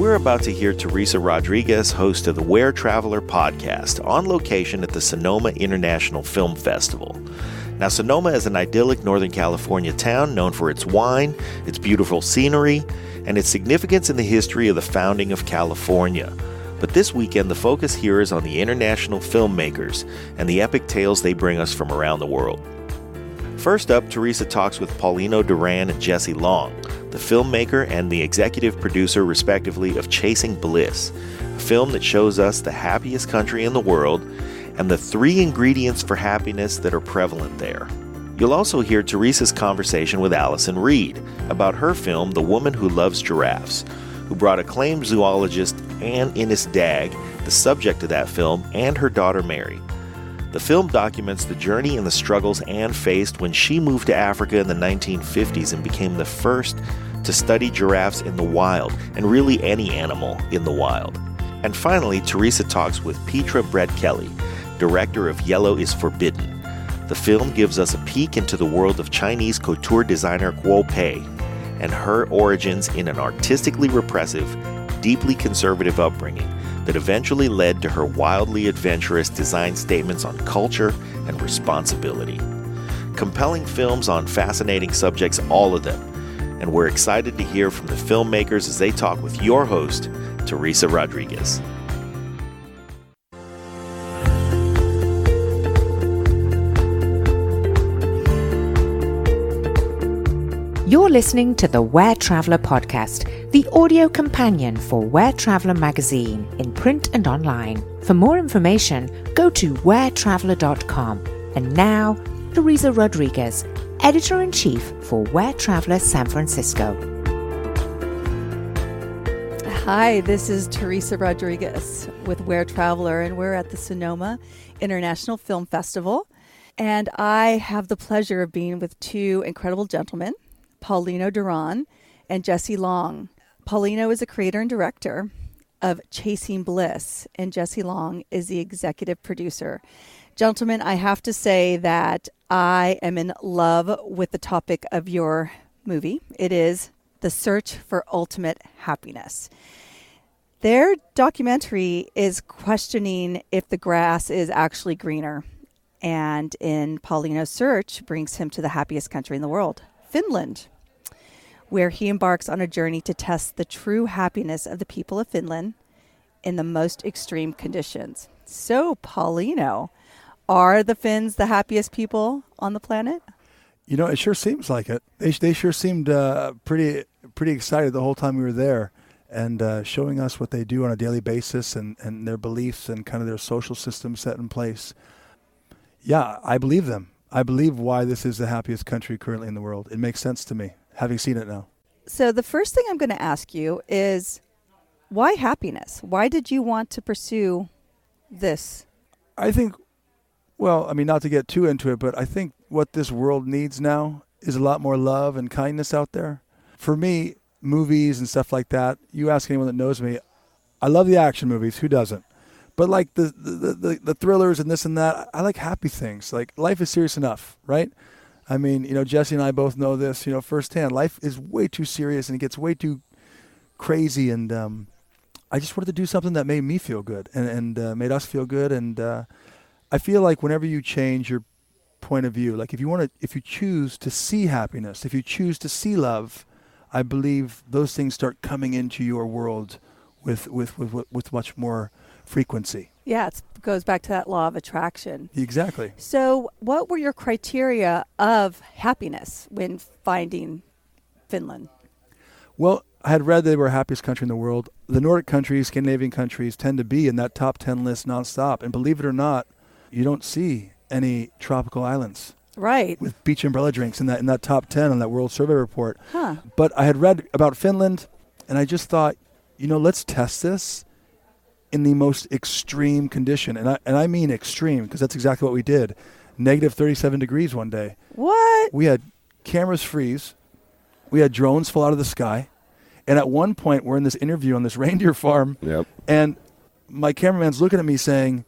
we're about to hear Teresa Rodriguez, host of the Where Traveler podcast, on location at the Sonoma International Film Festival. Now, Sonoma is an idyllic Northern California town known for its wine, its beautiful scenery, and its significance in the history of the founding of California. But this weekend, the focus here is on the international filmmakers and the epic tales they bring us from around the world. First up, Teresa talks with Paulino, Duran, and Jesse Long, the filmmaker and the executive producer, respectively, of Chasing Bliss, a film that shows us the happiest country in the world and the 3 ingredients for happiness that are prevalent there. You'll also hear Teresa's conversation with Allison Reed about her film, The Woman Who Loves Giraffes, who brought acclaimed zoologist Innis Dagg, the subject of that film, and her daughter Mary. The film documents the journey and the struggles Anne faced when she moved to Africa in the 1950s and became the first to study giraffes in the wild, and really any animal in the wild. And finally, Teresa talks with Pietra Brettkelly, director of Yellow is Forbidden. The film gives us a peek into the world of Chinese couture designer Guo Pei and her origins in an artistically repressive, deeply conservative upbringing that eventually led to her wildly adventurous design statements on culture and responsibility. Compelling films on fascinating subjects, all of them. And we're excited to hear from the filmmakers as they talk with your host, Teresa Rodriguez. You're listening to the Where Traveler podcast, the audio companion for Where Traveler magazine in print and online. For more information, go to wheretraveler.com. And now, Teresa Rodriguez, Editor-in-Chief for Where Traveler San Francisco. Hi, this is Teresa Rodriguez with Where Traveler, and we're at the Sonoma International Film Festival. And I have the pleasure of being with 2 incredible gentlemen, Paulino Duran and Jesse Long. Paulino is a creator and director of Chasing Bliss, and Jesse Long is the executive producer. Gentlemen, I have to say that I am in love with the topic of your movie. It is The Search for Ultimate Happiness. Their documentary is questioning if the grass is actually greener, and in Paulino's search brings him to the happiest country in the world, Finland, where he embarks on a journey to test the true happiness of the people of Finland in the most extreme conditions. So, Paulino, are the Finns the happiest people on the planet? You know, it sure seems like it. They sure seemed pretty excited the whole time we were there, and showing us what they do on a daily basis and their beliefs and kind of their social system set in place. Yeah, I believe them. I believe why this is the happiest country currently in the world. It makes sense to me, having seen it now. So the first thing I'm going to ask you is, why happiness? Why did you want to pursue this? I think, well, I mean, not to get too into it, but I think what this world needs now is a lot more love and kindness out there. For me, movies and stuff like that, you ask anyone that knows me, I love the action movies. Who doesn't? But like the thrillers and this and that, I like happy things. Like, life is serious enough, right? I mean, you know, Jesse and I both know this, you know, firsthand. Life is way too serious and it gets way too crazy. And I just wanted to do something that made me feel good and made us feel good. And I feel like whenever you change your point of view, like if you choose to see happiness, if you choose to see love, I believe those things start coming into your world with much more frequency. Yeah, it goes back to that law of attraction. Exactly. So what were your criteria of happiness when finding Finland? Well, I had read they were the happiest country in the world. The Nordic countries, Scandinavian countries, tend to be in that top 10 list nonstop. And believe it or not, you don't see any tropical islands. Right. With beach umbrella drinks in that top 10 on that World Survey report. Huh. But I had read about Finland, and I just thought, you know, let's test this in the most extreme condition. And I mean extreme, because that's exactly what we did. Negative 37 degrees one day. What? We had cameras freeze. We had drones fall out of the sky. And at one point, we're in this interview on this reindeer farm. Yep. And my cameraman's looking at me saying,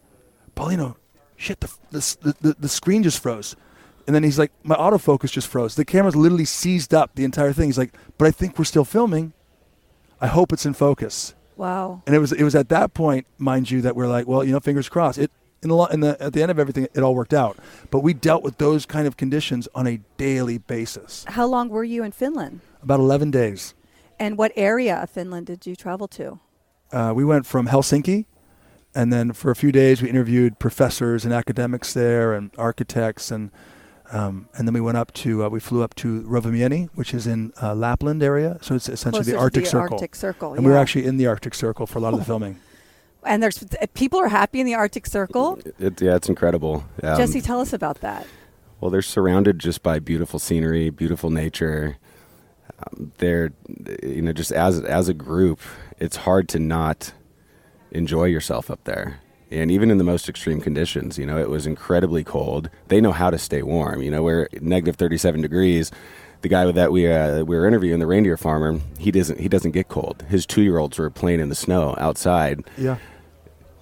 Paulino, shit, the screen just froze. And then he's like, my autofocus just froze. The camera's literally seized up the entire thing. He's like, but I think we're still filming. I hope it's in focus. Wow. And it was at that point, mind you, that we're like, well, fingers crossed. At the end of everything, it all worked out. But we dealt with those kind of conditions on a daily basis. How long were you in Finland? About 11 days. And what area of Finland did you travel to? We went from Helsinki, and then for a few days we interviewed professors and academics there and architects, and then we flew up to Rovaniemi, which is in Lapland area. So it's essentially Closer the to Arctic the Circle. Arctic Circle, And we were actually in the Arctic Circle for a lot of the filming. And there's people are happy in the Arctic Circle. It's incredible. Jesse, tell us about that. Well, they're surrounded just by beautiful scenery, beautiful nature. They're, just as a group, it's hard to not enjoy yourself up there. And even in the most extreme conditions, it was incredibly cold. They know how to stay warm. We're negative 37 degrees. The guy that we were interviewing, the reindeer farmer, he doesn't get cold. His 2-year-olds were playing in the snow outside. Yeah.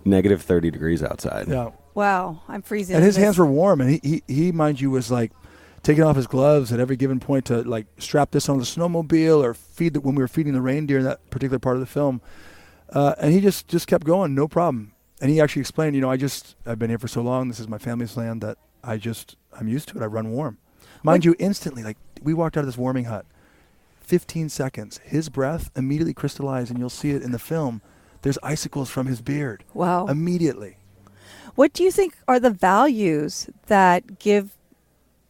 Negative 30 degrees outside. Yeah. Wow, I'm freezing. And his hands were warm, and he mind you, was like taking off his gloves at every given point to like strap this on the snowmobile or feed when we were feeding the reindeer in that particular part of the film. And he just kept going, no problem. And he actually explained, I've been here for so long. This is my family's land that I'm used to it. I run warm. Mind you, instantly, like we walked out of this warming hut, 15 seconds, his breath immediately crystallized, and you'll see it in the film. There's icicles from his beard. Wow. Immediately. What do you think are the values that give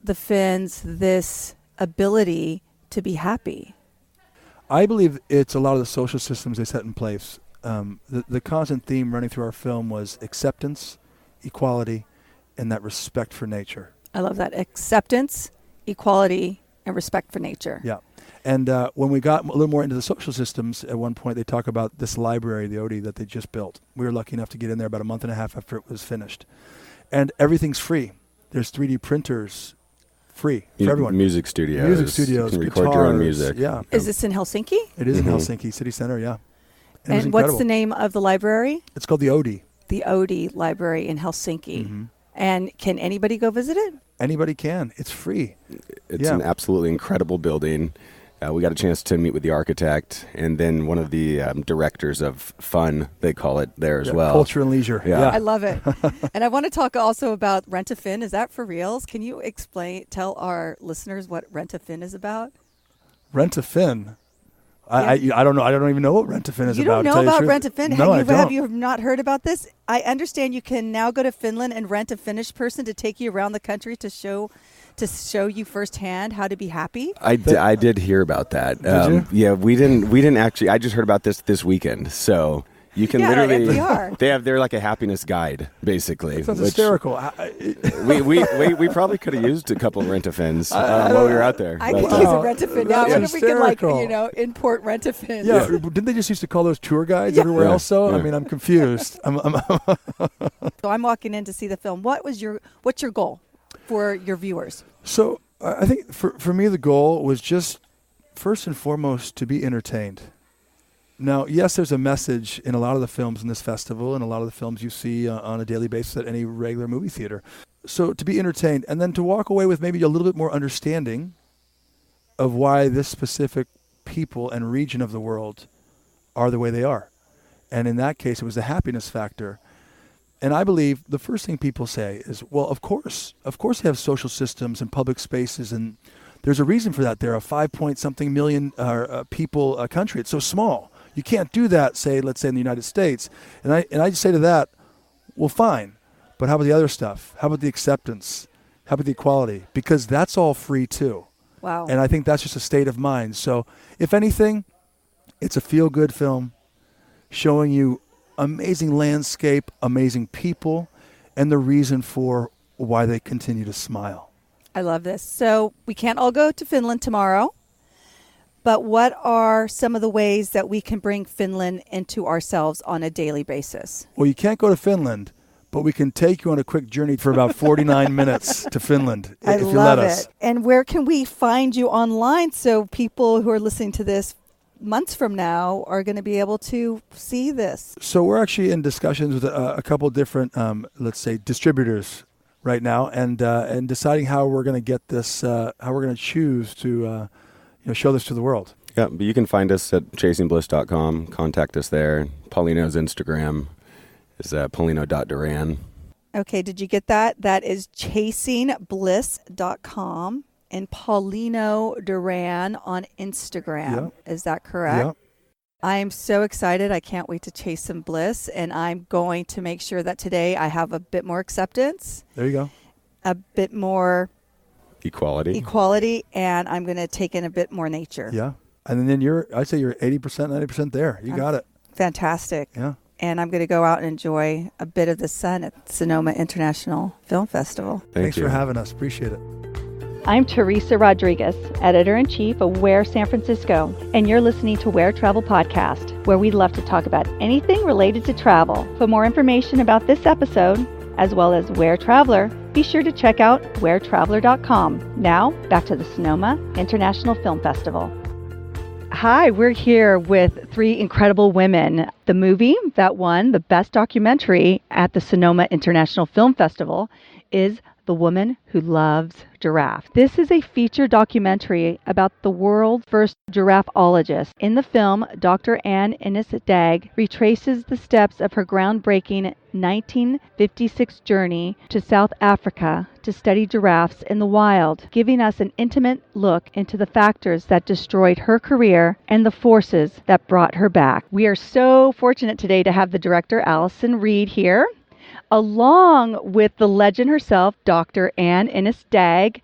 the Finns this ability to be happy? I believe it's a lot of the social systems they set in place. The constant theme running through our film was acceptance, equality, and that respect for nature. I love that. Acceptance, equality, and respect for nature. Yeah. And when we got a little more into the social systems, at one point they talk about this library, the Haute, that they just built. We were lucky enough to get in there about a month and a half after it was finished. And everything's free. There's 3D printers free for everyone. Music studios. You can record guitars, your own music. Yeah. Is this in Helsinki? It is in Helsinki City Center, yeah. And what's the name of the library? It's called the Haute. The Haute Library in Helsinki. Mm-hmm. And can anybody go visit it? Anybody can. It's free. It's an absolutely incredible building. We got a chance to meet with the architect and then one of the directors of fun, they call it there as well. Culture and leisure. Yeah. I love it. And I want to talk also about Rent-A-Fin. Is that for reals? Can you tell our listeners what Rent-A-Fin is about? Rent-A-Fin? I don't know. I don't even know what Rent-A-Fin is about. You don't know about Rent-A-Fin? No, I don't. Have you not heard about this? I understand you can now go to Finland and rent a Finnish person to take you around the country to show you firsthand how to be happy. I did hear about that. Did you? Yeah, we didn't actually. I just heard about this weekend. So you can literally. NPR. They're like a happiness guide, basically. Sounds hysterical. we probably could have used a couple Rent-A-Fins while we were out there. I could use a Rent-A-Fin now. What if we could import Rent-A-Fins? Yeah, didn't they just used to call those tour guides everywhere else? So I mean, I'm confused. So I'm walking in to see the film. What's your goal for your viewers? So I think for me the goal was just first and foremost to be entertained. Now, yes, there's a message in a lot of the films in this festival and a lot of the films you see on a daily basis at any regular movie theater. So to be entertained and then to walk away with maybe a little bit more understanding of why this specific people and region of the world are the way they are. And in that case, it was the happiness factor. And I believe the first thing people say is, well, of course they have social systems and public spaces, and there's a reason for that. They're a 5-point-something million people country. It's so small. You can't do that, let's say in the United States. And I just say to that, well, fine, but how about the other stuff? How about the acceptance? How about the equality? Because that's all free too. Wow. And I think that's just a state of mind. So if anything, it's a feel-good film showing you amazing landscape, amazing people, and the reason for why they continue to smile. I love this. So we can't all go to Finland tomorrow, but what are some of the ways that we can bring Finland into ourselves on a daily basis? Well, you can't go to Finland, but we can take you on a quick journey for about 49 minutes to Finland, if you let us. And where can we find you online so people who are listening to this months from now are going to be able to see this? So we're actually in discussions with a couple different, let's say, distributors right now, and deciding how we're going to get this, how we're going to choose to show this to the world. Yeah, but you can find us at chasingbliss.com. Contact us there. Paulino's Instagram is paulino.duran. Okay, did you get that? That is chasingbliss.com and Paulino Duran on Instagram. Yep. Is that correct? Yep. I am so excited. I can't wait to chase some bliss, and I'm going to make sure that today I have a bit more acceptance, There you go. a bit more Equality. and I'm going to take in a bit more nature. Yeah. And then I'd say you're 80%, 90% there. You got it. Fantastic. Yeah. And I'm going to go out and enjoy a bit of the sun at Sonoma International Film Festival. Thanks for having us. Appreciate it. I'm Teresa Rodriguez, Editor-in-Chief of Where San Francisco, and you're listening to Where Travel Podcast, where we love to talk about anything related to travel. For more information about this episode, as well as Where Traveler, be sure to check out wheretraveler.com. Now, back to the Sonoma International Film Festival. Hi, we're here with three incredible women. The movie that won the Best Documentary at the Sonoma International Film Festival is The Woman Who Loves Giraffes. This is a feature documentary about the world's first giraffologist. In the film, Dr. Innis Dagg retraces the steps of her groundbreaking 1956 journey to South Africa to study giraffes in the wild, giving us an intimate look into the factors that destroyed her career and the forces that brought her back. We are so fortunate today to have the director, Allison Reed, here, along with the legend herself, Dr. Innis Dagg,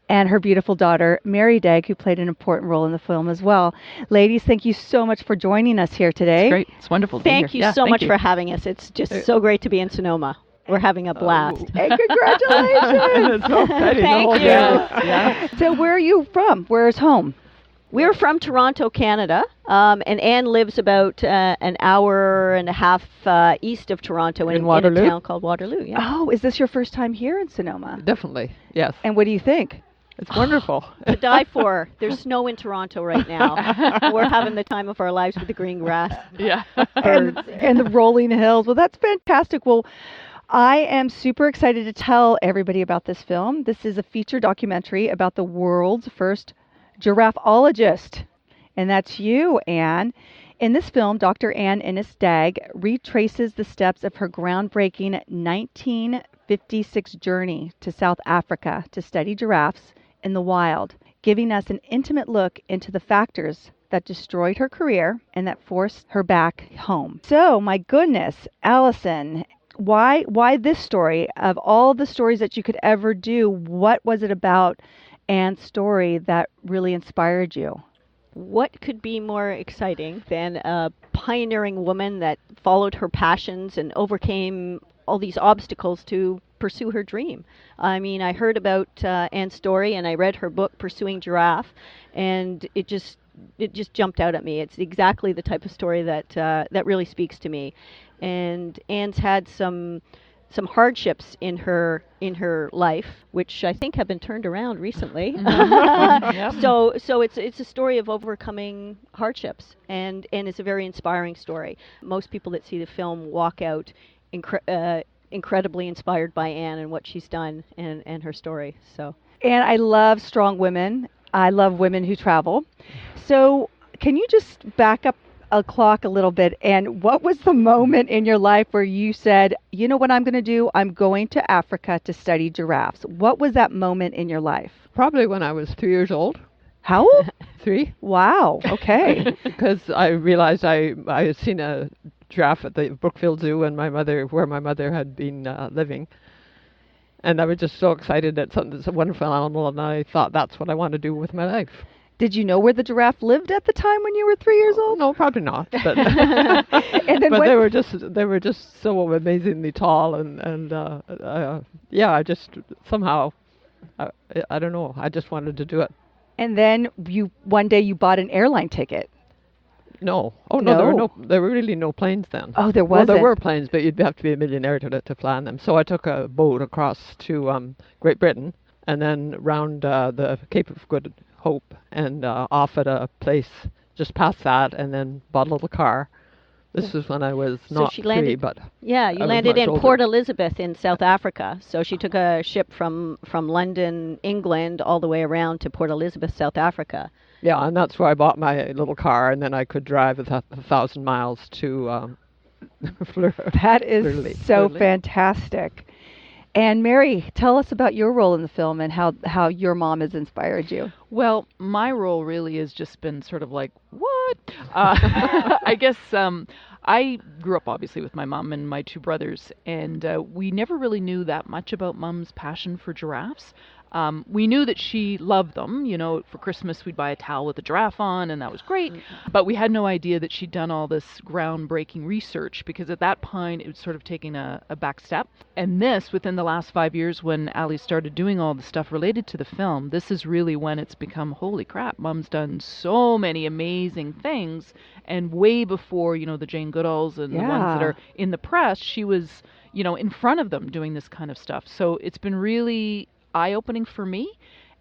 and her beautiful daughter, Mary Dagg, who played an important role in the film as well. Ladies, thank you so much for joining us here today. It's great. It's wonderful to be here. Thank you so much for having us. It's just so great to be in Sonoma. We're having a blast. And congratulations. So exciting. Thank you. Yeah. So where are you from? Where's home? We're from Toronto, Canada, and Anne lives about an hour and a half east of Toronto in Waterloo? a town called Waterloo. Yeah. Oh, is this your first time here in Sonoma? Definitely. Yes. And what do you think? It's wonderful. To die for. There's snow in Toronto right now. We're having the time of our lives with the green grass. Yeah. and the rolling hills. Well, that's fantastic. Well, I am super excited to tell everybody about this film. This is a feature documentary about the world's first giraffologist. And that's you, Anne. In this film, Dr. Innis Dagg retraces the steps of her groundbreaking 1956 journey to South Africa to study giraffes in the wild, giving us an intimate look into the factors that destroyed her career and that forced her back home. So, my goodness, Allison, why this story? Of all the stories that you could ever do, what was it about Anne's story that really inspired you? What could be more exciting than a pioneering woman that followed her passions and overcame all these obstacles to pursue her dream? I mean, I heard about Anne's story and I read her book, Pursuing Giraffe, and it just jumped out at me. It's exactly the type of story that really speaks to me. And Anne's had some hardships in her life, which I think have been turned around recently. So it's a story of overcoming hardships, and it's a very inspiring story. Most people that see the film walk out incredibly inspired by Anne and what she's done and her story. So. And I love strong women. I love women who travel. So can you just back up a clock a little bit, and what was the moment in your life where you said, you know what I'm going to do? I'm going to Africa to study giraffes. What was that moment in your life? Probably when I was 3 years old. How old? 3. Wow. Okay. Because I realized I had seen a giraffe at the Brookfield Zoo where my mother had been living. And I was just so excited that it's a wonderful animal, and I thought that's what I want to do with my life. Did you know where the giraffe lived at the time when you were 3 years old? No, probably not. But, And then but they were just so amazingly tall, and I just somehow, I don't know, I just wanted to do it. And then one day you bought an airline ticket. No. Oh No? there were really no planes then. Oh, there Well, wasn't. there were planes, but you'd have to be a millionaire to plan them. So I took a boat across to Great Britain, and then round the Cape of Good Hope, and off at a place just past that, and then bought a little car. This was when I was not she 3, landed, but yeah, I you was landed much in older. Port Elizabeth in South Africa. So she took a ship from London, England, all the way around to Port Elizabeth, South Africa. Yeah, and that's where I bought my little car, and then I could drive 1,000 miles to Fleur. That is Fleur-Lee. so Fleur-Lee. fantastic. And Mary, tell us about your role in the film and how your mom has inspired you. Well, my role really has just been sort of like, what? I guess I grew up obviously with my mom and my two brothers, and we never really knew that much about Mom's passion for giraffes. We knew that she loved them. You know, for Christmas we'd buy a towel with a giraffe on, and that was great. But we had no idea that she'd done all this groundbreaking research, because at that point it was sort of taking a back step. And this, within the last 5 years, when Ali started doing all the stuff related to the film, this is really when it's become, holy crap, Mom's done so many amazing things. And way before, you know, the Jane Goodalls and the ones that are in the press, she was, you know, in front of them doing this kind of stuff. So it's been really eye-opening for me,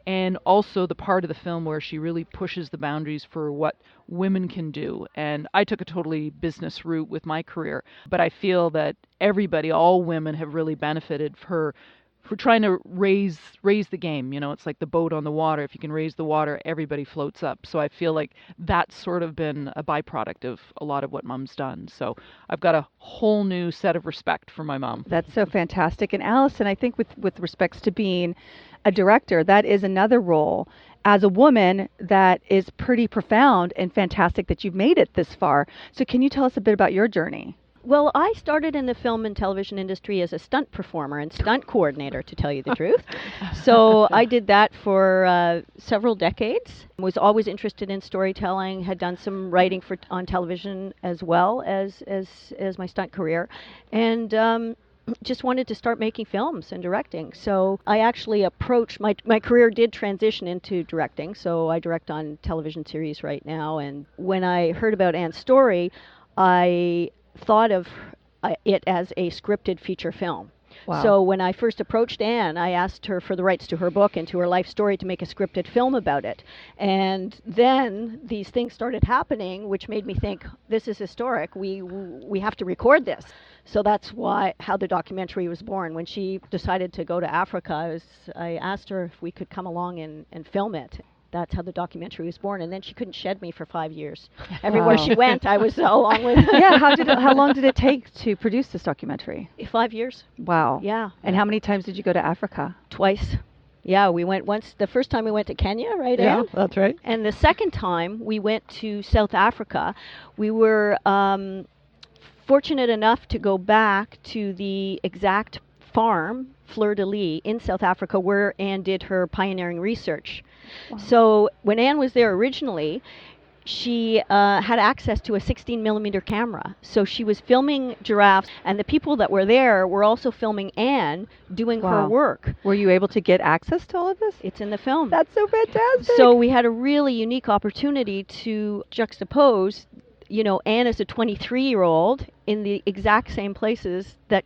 and also the part of the film where she really pushes the boundaries for what women can do. And I took a totally business route with my career, but I feel that everybody, all women, have really benefited for trying to raise the game. You know, it's like the boat on the water. If you can raise the water, everybody floats up. So I feel like that's sort of been a byproduct of a lot of what Mom's done. So I've got a whole new set of respect for my mom. That's so fantastic. And Allison, I think with respects to being a director, that is another role as a woman that is pretty profound and fantastic that you've made it this far. So can you tell us a bit about your journey? Well, I started in the film and television industry as a stunt performer and stunt coordinator, to tell you the truth. So I did that for several decades. Was always interested in storytelling. Had done some writing on television as well as my stunt career, and just wanted to start making films and directing. So I actually approached my career did transition into directing. So I direct on television series right now. And when I heard about Anne's story, I thought of it as a scripted feature film. Wow. So when I first approached Anne, I asked her for the rights to her book and to her life story to make a scripted film about it. And then these things started happening, which made me think, this is historic. We have to record this. So that's how the documentary was born. When she decided to go to Africa, I asked her if we could come along and film it. That's how the documentary was born. And then she couldn't shed me for 5 years. Everywhere she went, I was along with her. Yeah, how long did it take to produce this documentary? 5 years. Wow. Yeah. And how many times did you go to Africa? Twice. Yeah, we went once. The first time we went to Kenya, right, Yeah, Anne? that's right. And the second time we went to South Africa. We were fortunate enough to go back to the exact farm, Fleur-de-Lis, in South Africa, where Anne did her pioneering research. Wow. So when Anne was there originally, she had access to a 16 millimeter camera. So she was filming giraffes, and the people that were there were also filming Anne doing her work. Were you able to get access to all of this? It's in the film. That's so fantastic. So we had a really unique opportunity to juxtapose, you know, Anne as a 23-year-old in the exact same places that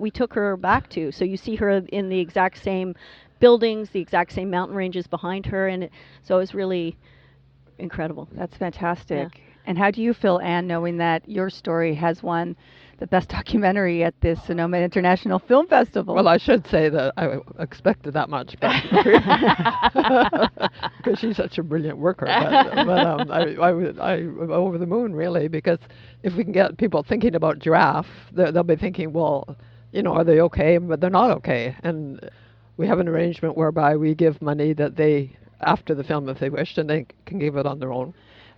we took her back to. So you see her in the exact same buildings, the exact same mountain ranges behind her, and so it was really incredible. That's fantastic. Yeah. And how do you feel, Anne, knowing that your story has won the best documentary at the Sonoma International Film Festival? Well, I should say that I expected that much, but because she's such a brilliant worker. But I'm over the moon, really, because if we can get people thinking about giraffe, they'll be thinking, well, you know, are they okay? But they're not okay. And we have an arrangement whereby we give money that they, after the film, if they wish, and they can give it on their own.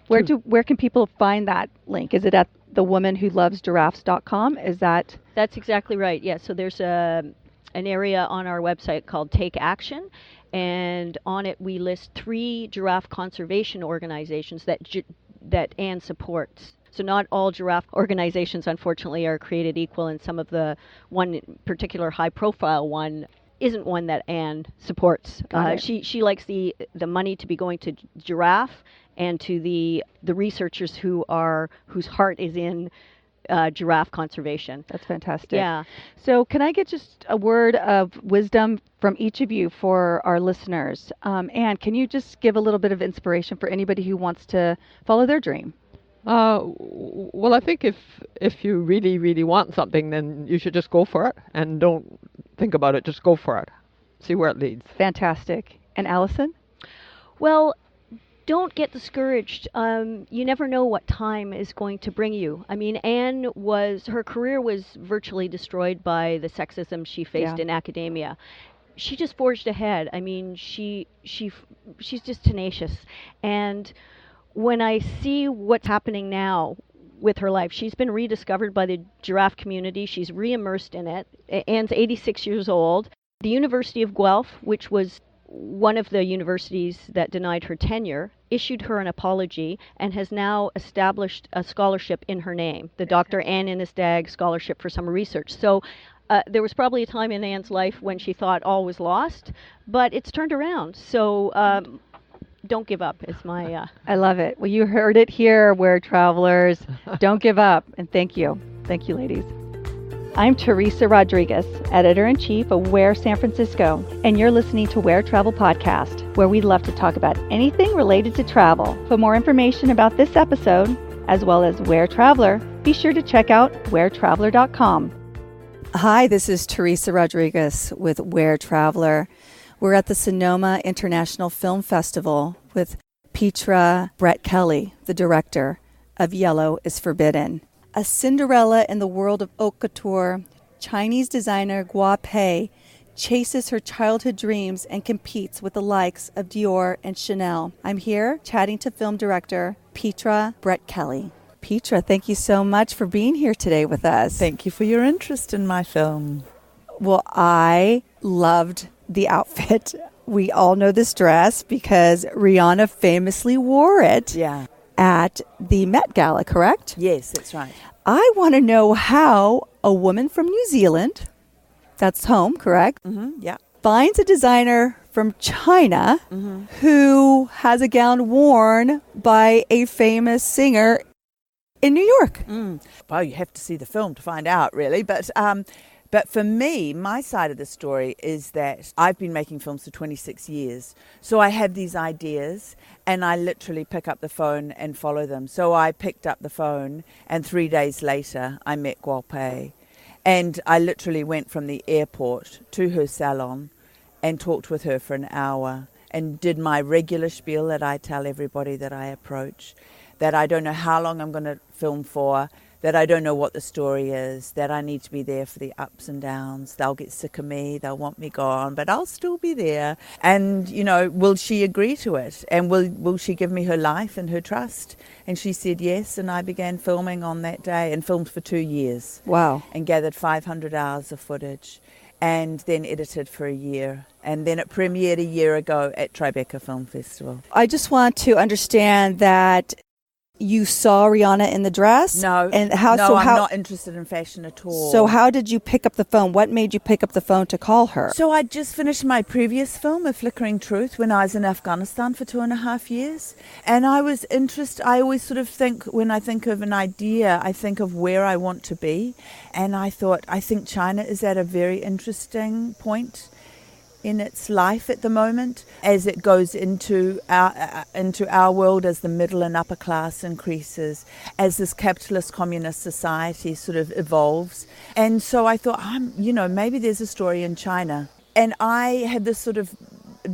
Where can people find that link? Is it at thewomanwholovesgiraffes.com? Is that? That's exactly right. Yeah. So there's an area on our website called Take Action, and on it we list 3 giraffe conservation organizations that Anne supports. So not all giraffe organizations, unfortunately, are created equal, and some of the one particular high-profile one isn't one that Anne supports. She likes the money to be going to giraffe and to the researchers whose heart is in giraffe conservation. That's fantastic. Yeah. So can I get just a word of wisdom from each of you for our listeners? Anne, can you just give a little bit of inspiration for anybody who wants to follow their dream? Well, I think if you really, really want something, then you should just go for it and don't think about it. Just go for it. See where it leads. Fantastic. And Allison? Well, don't get discouraged. You never know what time is going to bring you. I mean, her career was virtually destroyed by the sexism she faced in academia. She just forged ahead. I mean, she's just tenacious. And when I see what's happening now with her life, she's been rediscovered by the giraffe community. She's re-immersed in it. Anne's 86 years old. The University of Guelph, which was one of the universities that denied her tenure, issued her an apology and has now established a scholarship in her name, the Dr. Anne Innis Dagg Scholarship for Summer Research. So there was probably a time in Anne's life when she thought all was lost, but it's turned around. So don't give up is my... I love it. Well, you heard it here, Where Travelers. Don't give up. And thank you. Thank you, ladies. I'm Teresa Rodriguez, Editor-in-Chief of Where San Francisco, and you're listening to Where Travel Podcast, where we love to talk about anything related to travel. For more information about this episode, as well as Where Traveler, be sure to check out wheretraveler.com. Hi, this is Teresa Rodriguez with Where Traveler. We're at the Sonoma International Film Festival with Pietra Brettkelly, the director of Yellow is Forbidden. A Cinderella in the world of haute couture, Chinese designer Guo Pei chases her childhood dreams and competes with the likes of Dior and Chanel. I'm here chatting to film director Pietra Brettkelly. Pietra, thank you so much for being here today with us. Thank you for your interest in my film. Well, I loved the outfit. We all know this dress because Rihanna famously wore it. Yeah. At the Met Gala, correct? Yes, that's right. I want to know how a woman from New Zealand, that's home, correct? Mm-hmm, yeah. Finds a designer from China who has a gown worn by a famous singer in New York. Well, you have to see the film to find out, really. But for me, my side of the story is that I've been making films for 26 years. So I have these ideas and I literally pick up the phone and follow them. So I picked up the phone and 3 days later I met Guo Pei. And I literally went from the airport to her salon and talked with her for an hour and did my regular spiel that I tell everybody that I approach, that I don't know how long I'm going to film for, that I don't know what the story is, that I need to be there for the ups and downs. They'll get sick of me, they'll want me gone, but I'll still be there. And, you know, will she agree to it? And will she give me her life and her trust? And she said yes, and I began filming on that day and filmed for 2 years. Wow. And gathered 500 hours of footage and then edited for a year. And then it premiered a year ago at Tribeca Film Festival. I just want to understand that you saw Rihanna in the dress? No, and I'm not interested in fashion at all. So how did you pick up the phone? What made you pick up the phone to call her? So I just finished my previous film, A Flickering Truth, when I was in Afghanistan for 2.5 years. And I was interested, I always sort of think, when I think of an idea, I think of where I want to be. And I thought, I think China is at a very interesting point in its life at the moment, as it goes into our world, as the middle and upper class increases, as this capitalist communist society sort of evolves. And so I thought, maybe there's a story in China. And I had this sort of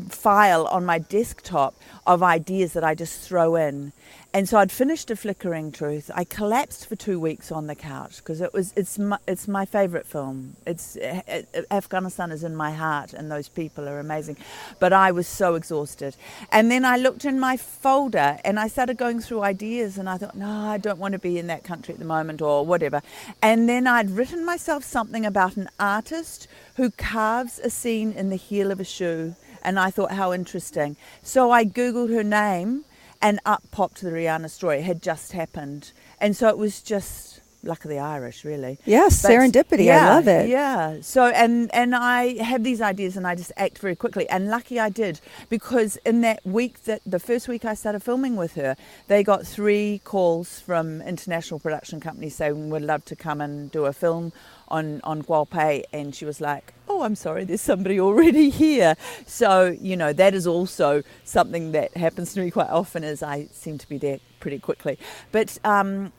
file on my desktop of ideas that I just throw in. And so I'd finished A Flickering Truth. I collapsed for 2 weeks on the couch because it's my favorite film. Afghanistan is in my heart and those people are amazing. But I was so exhausted. And then I looked in my folder and I started going through ideas and I thought, no, I don't want to be in that country at the moment or whatever. And then I'd written myself something about an artist who carves a scene in the heel of a shoe. And I thought, how interesting. So I Googled her name and up popped the Rihanna story. It had just happened. And so it was just luck of the Irish, really. Yes, serendipity. Yeah, I love it. Yeah. So, and I have these ideas and I just act very quickly. And lucky I did, because in that week, the first week I started filming with her, they got 3 calls from international production companies saying, we'd love to come and do a film on Guo Pei, and she was like, oh, I'm sorry, there's somebody already here. So, that is also something that happens to me quite often, is I seem to be there pretty quickly. But I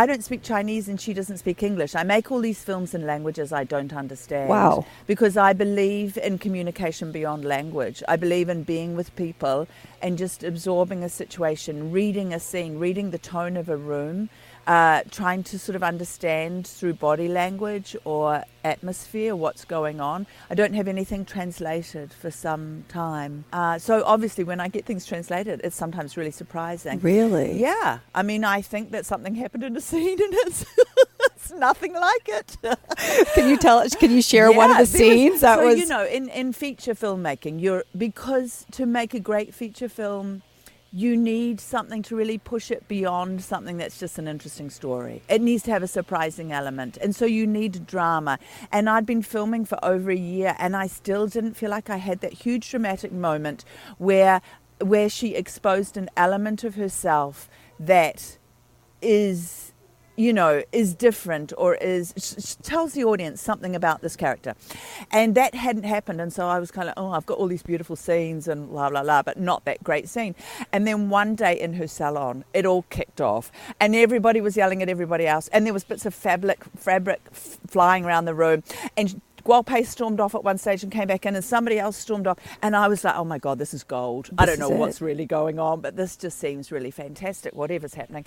don't speak Chinese and she doesn't speak English. I make all these films in languages I don't understand. Wow. Because I believe in communication beyond language. I believe in being with people and just absorbing a situation, reading a scene, reading the tone of a room, trying to sort of understand through body language or atmosphere what's going on. I don't have anything translated for some time. So obviously when I get things translated, it's sometimes really surprising. Really? Yeah. I mean, I think that something happened in a scene and it's nothing like it. Can you share one of the scenes? In feature filmmaking, because to make a great feature film, you need something to really push it beyond something that's just an interesting story. It needs to have a surprising element. And so you need drama. And I'd been filming for over a year and I still didn't feel like I had that huge dramatic moment where she exposed an element of herself that is different or tells the audience something about this character. And that hadn't happened. And so I was kind of, I've got all these beautiful scenes and blah, blah, blah, but not that great scene. And then one day in her salon, it all kicked off and everybody was yelling at everybody else. And there was bits of fabric flying around the room. And Guo Pei stormed off at one stage and came back in and somebody else stormed off. And I was like, oh my God, this is gold. I don't know what's really going on, but this just seems really fantastic, whatever's happening.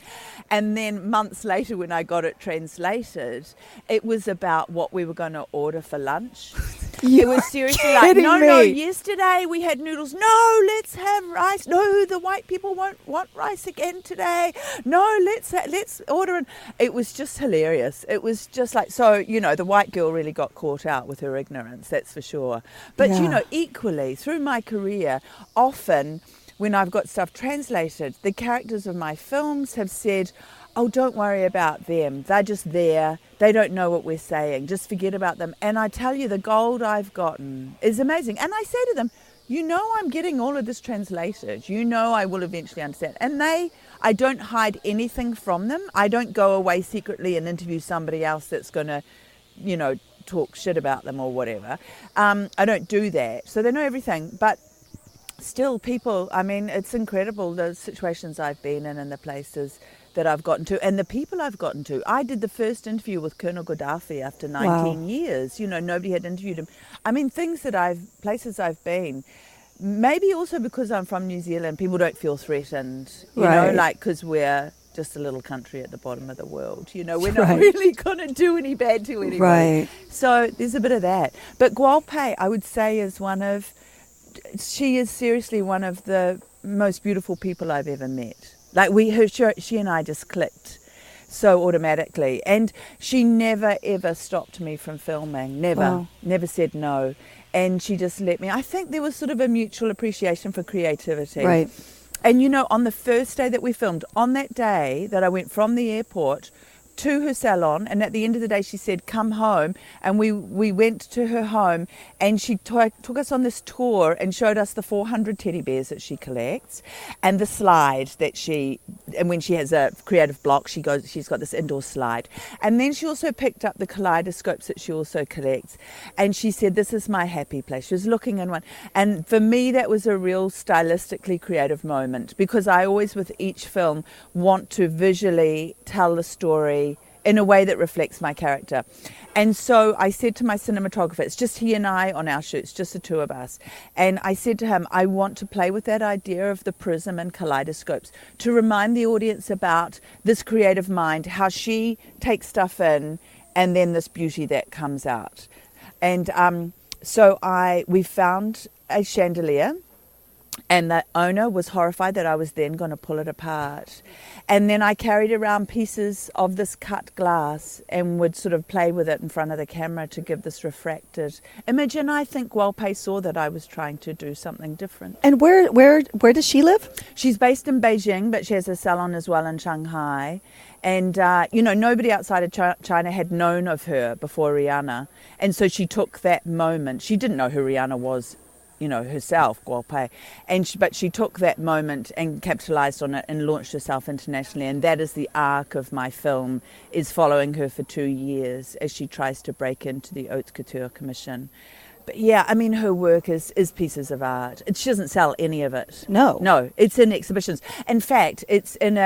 And then months later when I got it translated, it was about what we were going to order for lunch. It was seriously like, no, yesterday we had noodles. No, let's have rice. No, the white people won't want rice again today. No, let's order. And it was just hilarious. It was just like, so, the white girl really got caught out with her ignorance, that's for sure. But, equally, through my career, often when I've got stuff translated, the characters of my films have said, oh, don't worry about them. They're just there. They don't know what we're saying. Just forget about them. And I tell you, the gold I've gotten is amazing. And I say to them, I'm getting all of this translated. I will eventually understand. And I don't hide anything from them. I don't go away secretly and interview somebody else that's going to, talk shit about them or whatever. I don't do that. So they know everything. But still, people, it's incredible the situations I've been in and the places that I've gotten to and the people I've gotten to. I did the first interview with Colonel Gaddafi after 19 years. Nobody had interviewed him. Places I've been, maybe also because I'm from New Zealand, people don't feel threatened, because we're just a little country at the bottom of the world. We're not really going to do any bad to anybody. Right. So there's a bit of that. But Guo Pei, I would say, she is seriously one of the most beautiful people I've ever met. She and I just clicked so automatically. And she never, ever stopped me from filming. Never. Wow. Never said no. And she just let me. I think there was sort of a mutual appreciation for creativity. Right. And, on the first day that we filmed, on that day that I went from the airport to her salon, and at the end of the day she said, come home, and we went to her home, and she took us on this tour and showed us the 400 teddy bears that she collects and the slide that and when she has a creative block, she's got this indoor slide. And then she also picked up the kaleidoscopes that she also collects, and she said, this is my happy place. She was looking in one, and for me that was a real stylistically creative moment, because I always, with each film, want to visually tell the story in a way that reflects my character. And so I said to my cinematographer, it's just he and I on our shoots, just the two of us. And I said to him, I want to play with that idea of the prism and kaleidoscopes to remind the audience about this creative mind, how she takes stuff in, and then this beauty that comes out. And we found a chandelier, and the owner was horrified that I was then going to pull it apart. And then I carried around pieces of this cut glass and would sort of play with it in front of the camera to give this refracted image. And I think Guo Pei saw that I was trying to do something different. And where does she live? She's based in Beijing, but she has a salon as well in Shanghai. And, nobody outside of China had known of her before Rihanna. And so she took that moment. She didn't know who Rihanna was, herself, Guo Pei. But she took that moment and capitalized on it and launched herself internationally. And that is the arc of my film, is following her for 2 years as she tries to break into the haute couture commission. But yeah, I mean, her work is pieces of art. She doesn't sell any of it. No, it's in exhibitions. In fact, it's in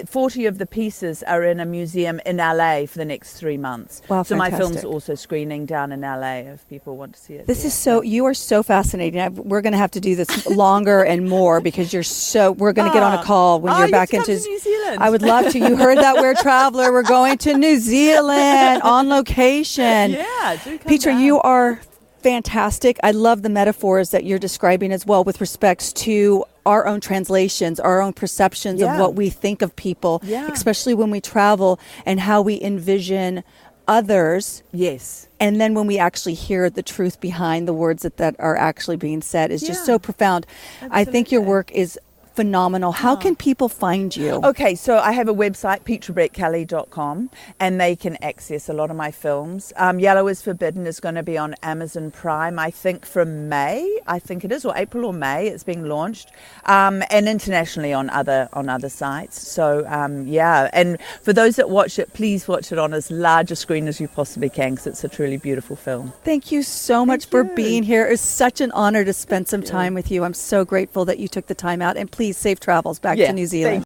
40 of the pieces are in a museum in LA for the next 3 months. Wow, so fantastic. my film's also screening down in LA if people want to see it. You are so fascinating. We're going to have to do this longer and more because we're going to get on a call when you're back into New Zealand. I would love to. You heard that, We're Traveler. We're going to New Zealand on location. Yeah, do come Pietra, down. you are fantastic. I love the metaphors that you're describing as well with respects to our own translations, our own perceptions of what we think of people, especially when we travel, and how we envision others. Yes. And then when we actually hear the truth behind the words that are actually being said is just so profound. Absolutely. I think your work is phenomenal. How can people find you? Okay, so I have a website, pietrabrettkelly.com, and they can access a lot of my films. Yellow is Forbidden is going to be on Amazon Prime, I think from May, or April or May, it's being launched, and internationally on other sites. So and for those that watch it, please watch it on as large a screen as you possibly can, because it's a truly beautiful film. Thank you so much for being here. It's such an honor to spend some time with you. I'm so grateful that you took the time out, and please safe travels back to New Zealand.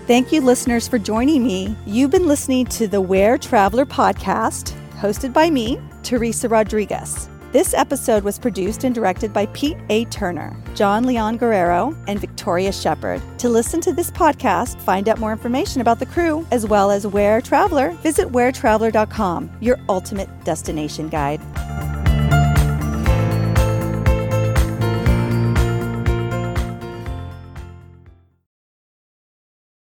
Thank you, listeners, for joining me. You've been listening to the Where Traveler podcast, hosted by me, Teresa Rodriguez. This episode was produced and directed by Pete A. Turner, John Leon Guerrero, and Victoria Shepard. To listen to this podcast, find out more information about the crew, as well as Where Traveler, visit wheretraveler.com, your ultimate destination guide.